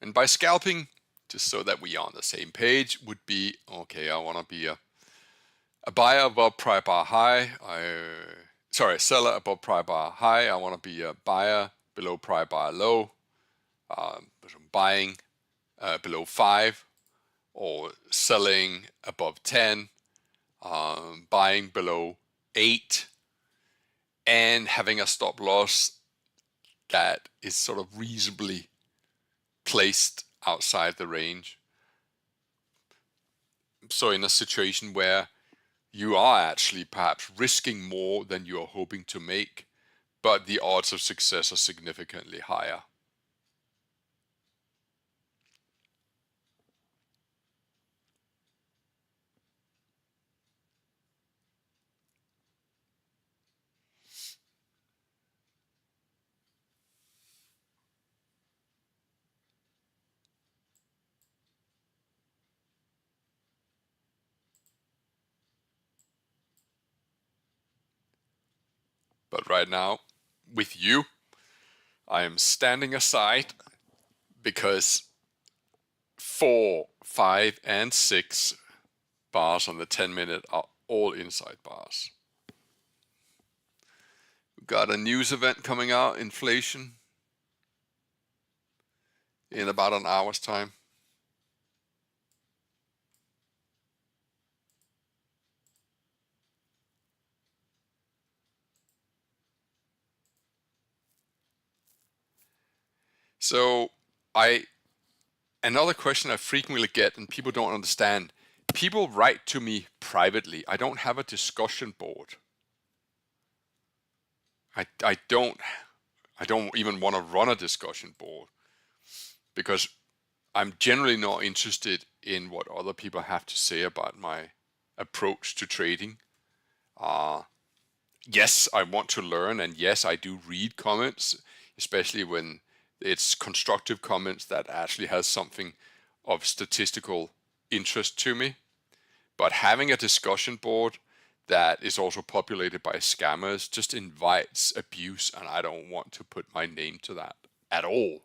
Speaker 1: And by scalping, just so that we are on the same page, would be, okay, I want to be a buyer above prior bar high. Sorry, seller above prior bar high. I want to be a buyer below prior bar low. But I'm buying below 5 or selling above 10, buying below 8, and having a stop loss that is sort of reasonably placed outside the range. So in a situation where you are actually perhaps risking more than you are hoping to make, but the odds of success are significantly higher. But right now, with you, I am standing aside because 4, 5, and 6 bars on the 10-minute are all inside bars. We've got a news event coming out, inflation, in about an hour's time. So another question I frequently get, and people don't understand, people write to me privately. I don't have a discussion board. I don't even want to run a discussion board because I'm generally not interested in what other people have to say about my approach to trading. Yes, I want to learn, and yes, I do read comments, especially when it's constructive comments that actually has something of statistical interest to me. But having a discussion board that is also populated by scammers just invites abuse, and I don't want to put my name to that at all.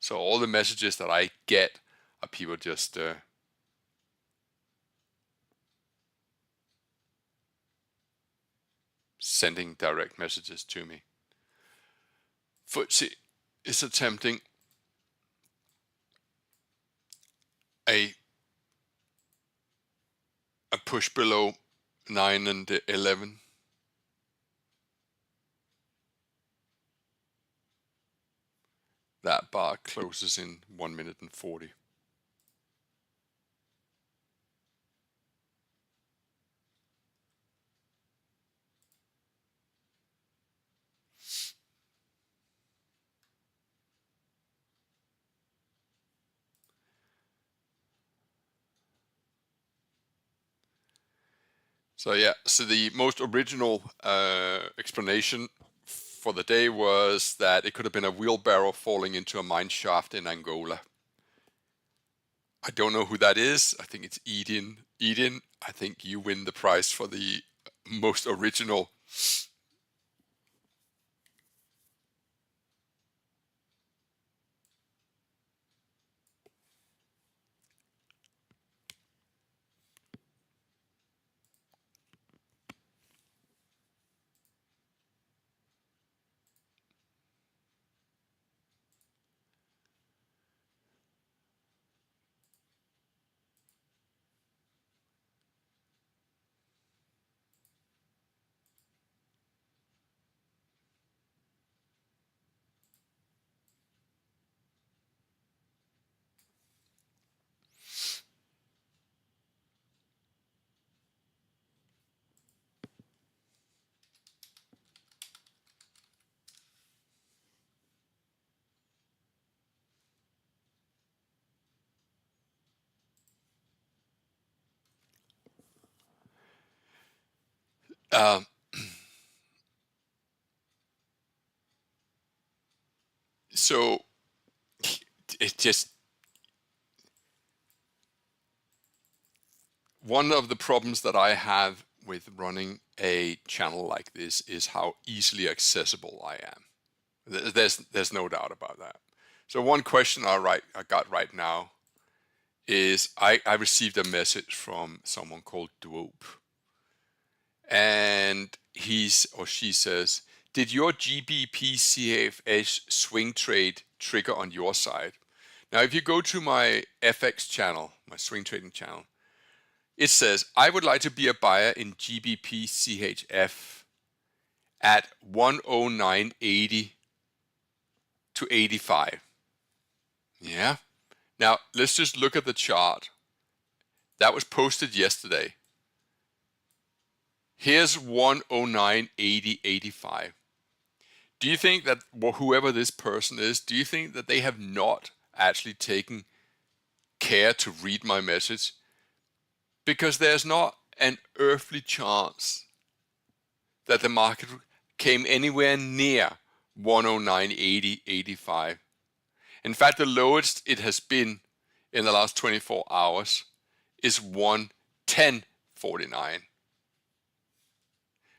Speaker 1: So all the messages that I get are people just sending direct messages to me. Footsie is attempting a push below 9 and 11. That bar closes in 1 minute and 40. So yeah, so the most original explanation for the day was that it could have been a wheelbarrow falling into a mine shaft in Angola. I don't know who that is. I think it's Eden. Eden, I think you win the prize for the most original. Um, so it's just one of the problems that I have with running a channel like this is how easily accessible I am. There's no doubt about that. So one question I got right now is I received a message from someone called Dwope, and he's or she says, did your GBP CFH swing trade trigger on your side? Now, if you go to my FX channel, my swing trading channel, it says, I would like to be a buyer in GBP CHF at 109.80 to 85. Yeah. Now, let's just look at the chart. That was posted yesterday. Here's 109.80.85. Do you think that whoever this person is, do you think that they have not actually taken care to read my message? Because there's not an earthly chance that the market came anywhere near 109.80.85. In fact, the lowest it has been in the last 24 hours is 110.49.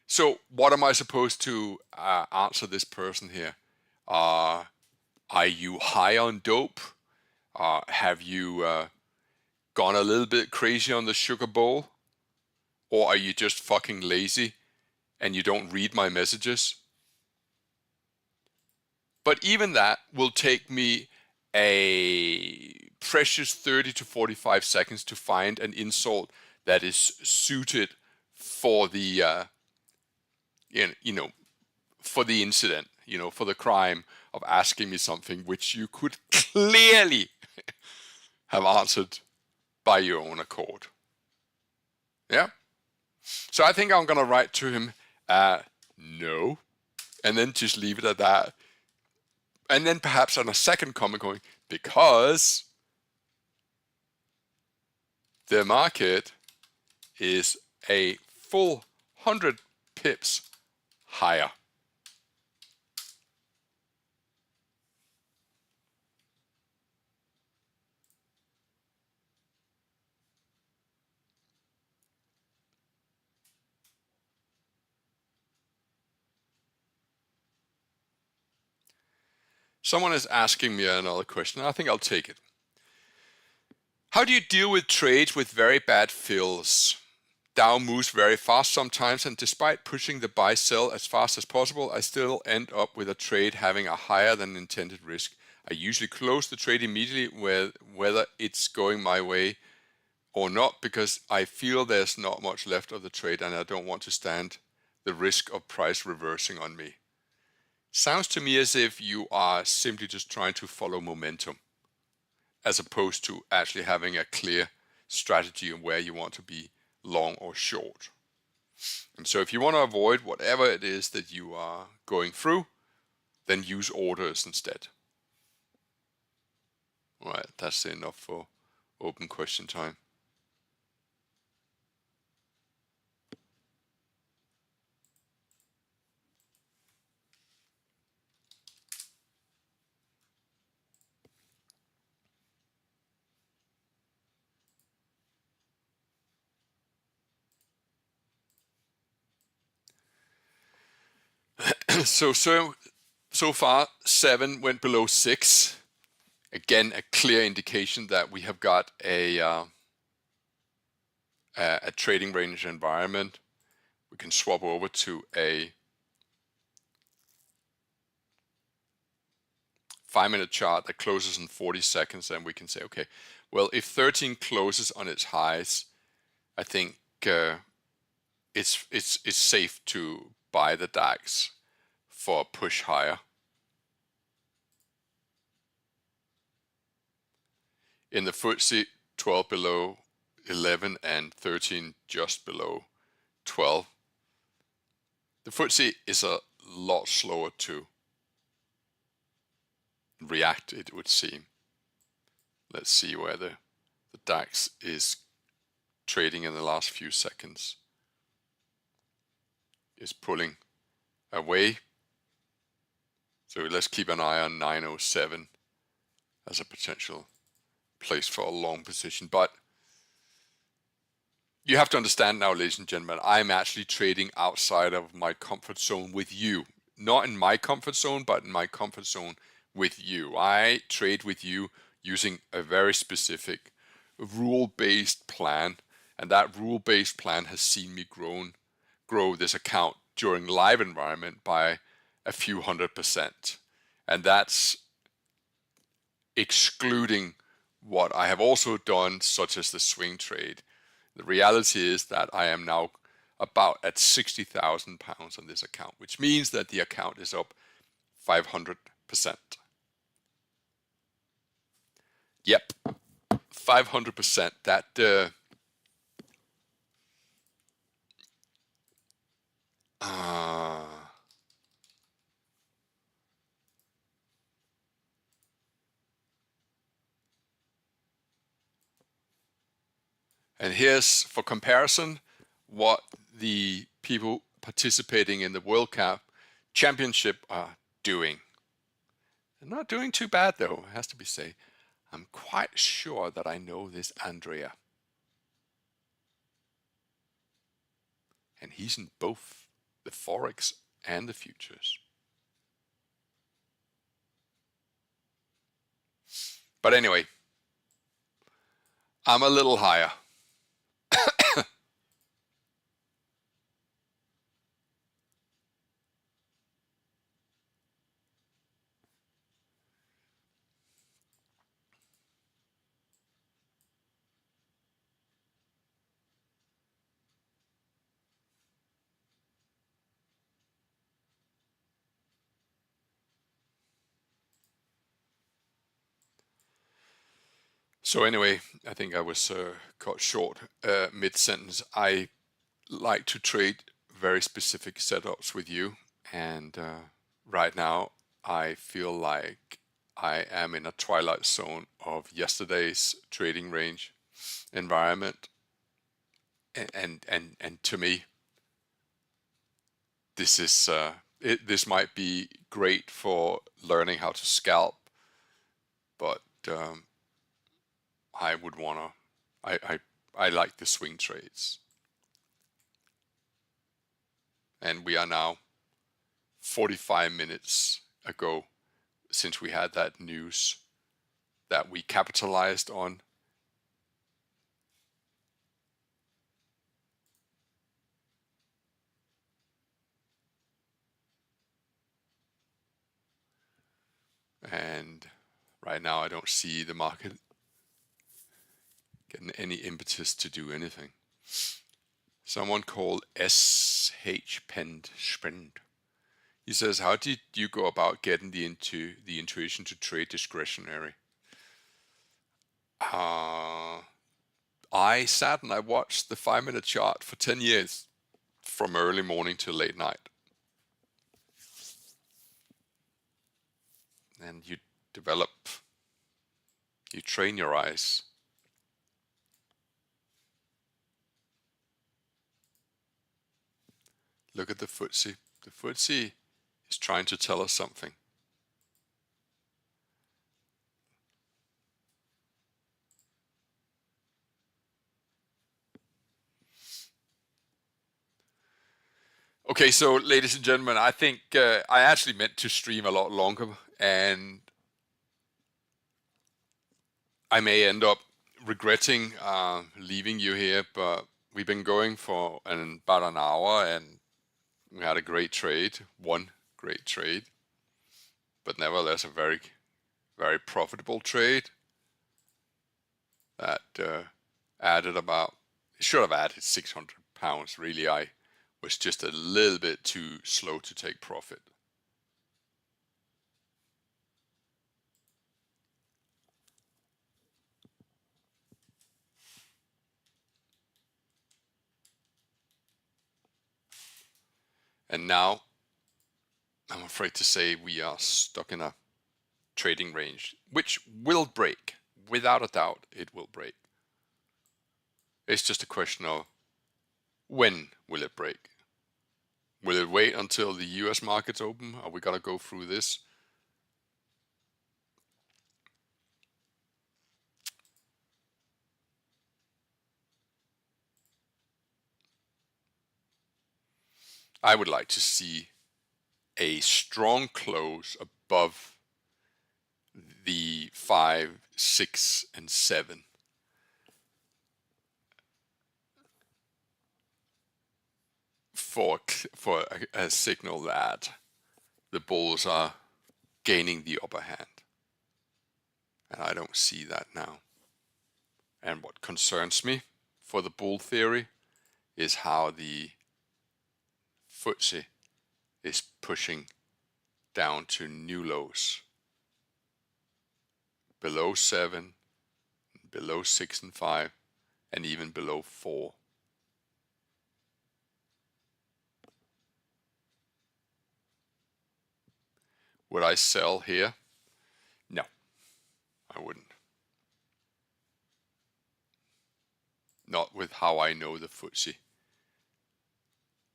Speaker 1: So what am I supposed to answer this person here? Are you high on dope? Have you gone a little bit crazy on the sugar bowl? Or are you just fucking lazy and you don't read my messages? But even that will take me a precious 30 to 45 seconds to find an insult that is suited for the for the incident, for the crime of asking me something which you could clearly have answered by your own accord. Yeah. So I think I'm gonna write to him, no, and then just leave it at that. And then perhaps on a second comment going, because the market is a full 100 pips higher. Someone is asking me another question. I think I'll take it. How do you deal with trades with very bad fills? Dow moves very fast sometimes, and despite pushing the buy sell as fast as possible, I still end up with a trade having a higher than intended risk. I usually close the trade immediately whether it's going my way or not, because I feel there's not much left of the trade and I don't want to stand the risk of price reversing on me. Sounds to me as if you are simply just trying to follow momentum, as opposed to actually having a clear strategy on where you want to be long or short. And so if you want to avoid whatever it is that you are going through, then use orders instead. All right, that's enough for open question time. So far 7 went below 6. Again, a clear indication that we have got a trading range environment. We can swap over to a 5-minute chart that closes in 40 seconds, and we can say, okay, well, if 13 closes on its highs, I think it's safe to buy the DAX for a push higher. In the Footsie, 12 below 11 and 13 just below 12. The Footsie is a lot slower to react, it would seem. Let's see where the DAX is trading in the last few seconds. is pulling away. So let's keep an eye on 907 as a potential place for a long position. But you have to understand now, ladies and gentlemen, I'm actually trading outside of my comfort zone with you. Not in my comfort zone, but in my comfort zone with you. I trade with you using a very specific rule-based plan, and that rule-based plan has seen me grow this account during live environment by a few 100%. And that's excluding what I have also done, such as the swing trade. The reality is that I am now about at £60,000 on this account, which means that the account is up 500%. Yep, 500%. That and here's for comparison what the people participating in the World Cup Championship are doing. They're not doing too bad though, it has to be said. I'm quite sure that I know this Andrea. And he's in both the Forex and the futures. But anyway, I'm a little higher. So anyway, I think I was cut short mid-sentence. I like to trade very specific setups with you, and right now I feel like I am in a twilight zone of yesterday's trading range environment, and to me, this is this might be great for learning how to scalp, but I would wanna. I like the swing trades, and we are now 45 minutes ago since we had that news that we capitalized on. And right now I don't see the market getting any impetus to do anything. Someone called SH Pend Spend. He says, how did you go about getting the intuition to trade discretionary? I sat and I watched the 5-minute chart for 10 years from early morning to late night. And you develop, you train your eyes. Look at the Footsie. The Footsie is trying to tell us something. Okay, so ladies and gentlemen, I think I actually meant to stream a lot longer, and I may end up regretting leaving you here, but we've been going for about an hour, and we had a great trade, one great trade, but nevertheless a very, very profitable trade that added about, should have added £600 really. I was just a little bit too slow to take profit. And now I'm afraid to say we are stuck in a trading range, which will break. Without a doubt, it will break. It's just a question of when will it break? Will it wait until the US markets open? Are we gonna go through this? I would like to see a strong close above the 5, 6, and 7 for a signal that the bulls are gaining the upper hand. And I don't see that now. And what concerns me for the bull theory is how the Footsie is pushing down to new lows. Below 7, below 6 and 5, and even below 4. Would I sell here? No, I wouldn't. Not with how I know the Footsie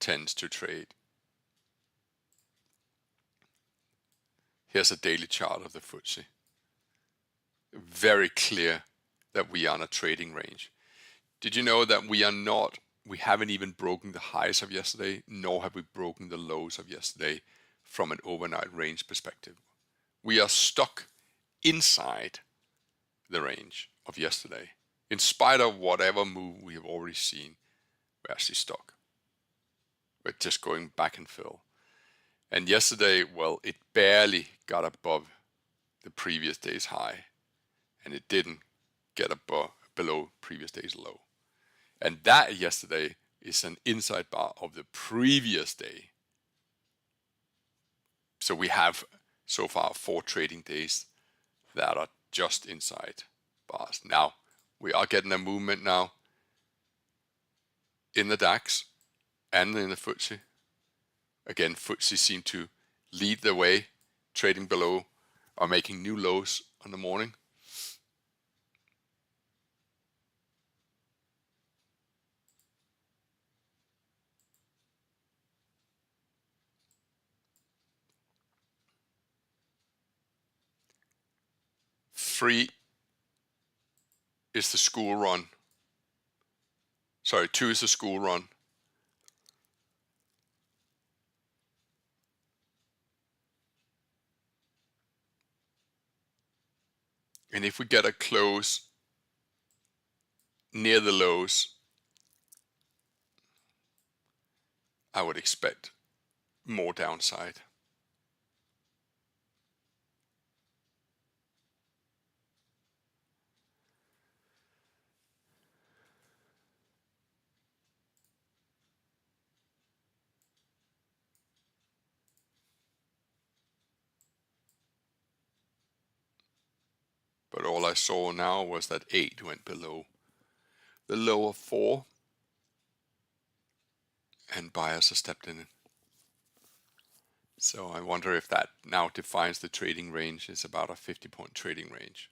Speaker 1: tends to trade. Here's a daily chart of the Footsie. Very clear that we are on a trading range. Did you know that we haven't even broken the highs of yesterday, nor have we broken the lows of yesterday from an overnight range perspective. We are stuck inside the range of yesterday. In spite of whatever move we have already seen, we're actually stuck. We're just going back and fill. And yesterday, well, it barely got above the previous day's high, and it didn't get below previous day's low. And that yesterday is an inside bar of the previous day. So we have so far 4 trading days that are just inside bars. Now, we are getting a movement now in the DAX and in the Footsie. Again, Footsie seem to lead the way, trading below or making new lows on the morning. Three is the school run. Sorry, 2 is the school run. And if we get a close near the lows, I would expect more downside. But all I saw now was that 8 went below the low of 4, and buyers have stepped in it. So I wonder if that now defines the trading range. It's about a 50-point trading range.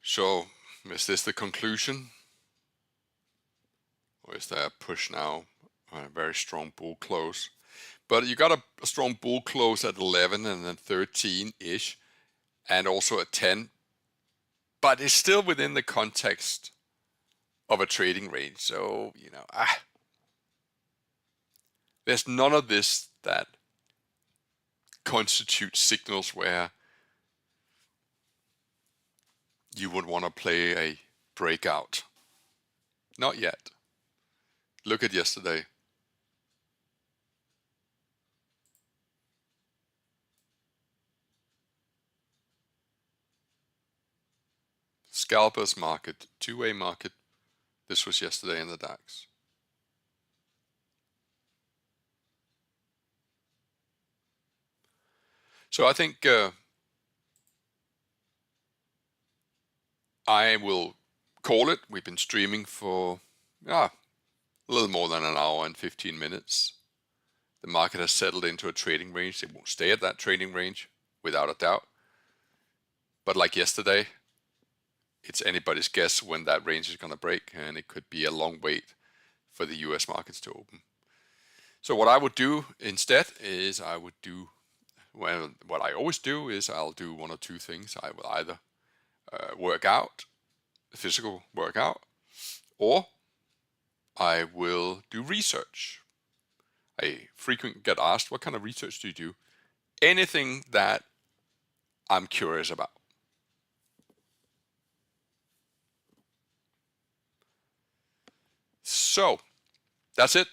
Speaker 1: So, is this the conclusion? Or is there a push now? A very strong bull close. But you got a strong bull close at 11 and then 13-ish, and also at 10. But it's still within the context of a trading range. So, there's none of this that constitutes signals where you would want to play a breakout. Not yet. Look at yesterday. Scalpers market, two-way market. This was yesterday in the DAX. So I think I will call it. We've been streaming for a little more than an hour and 15 minutes. The market has settled into a trading range. It won't stay at that trading range, without a doubt. But like yesterday, it's anybody's guess when that range is going to break, and it could be a long wait for the US markets to open. So what I would do instead is what I always do is I'll do one or two things. I will either work out, physical workout, or I will do research. I frequently get asked, what kind of research do you do? Anything that I'm curious about. So, that's it.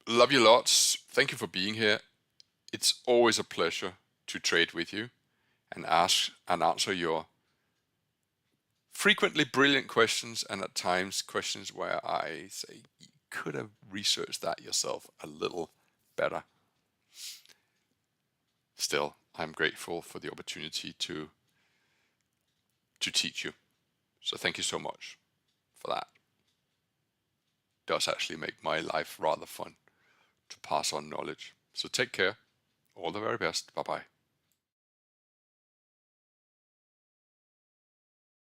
Speaker 1: Love you lots. Thank you for being here. It's always a pleasure to trade with you and ask and answer your frequently brilliant questions, and at times questions where I say you could have researched that yourself a little better. Still, I'm grateful for the opportunity to teach you. So thank you so much for that. It does actually make my life rather fun to pass on knowledge. So take care. All the very best. Bye-bye.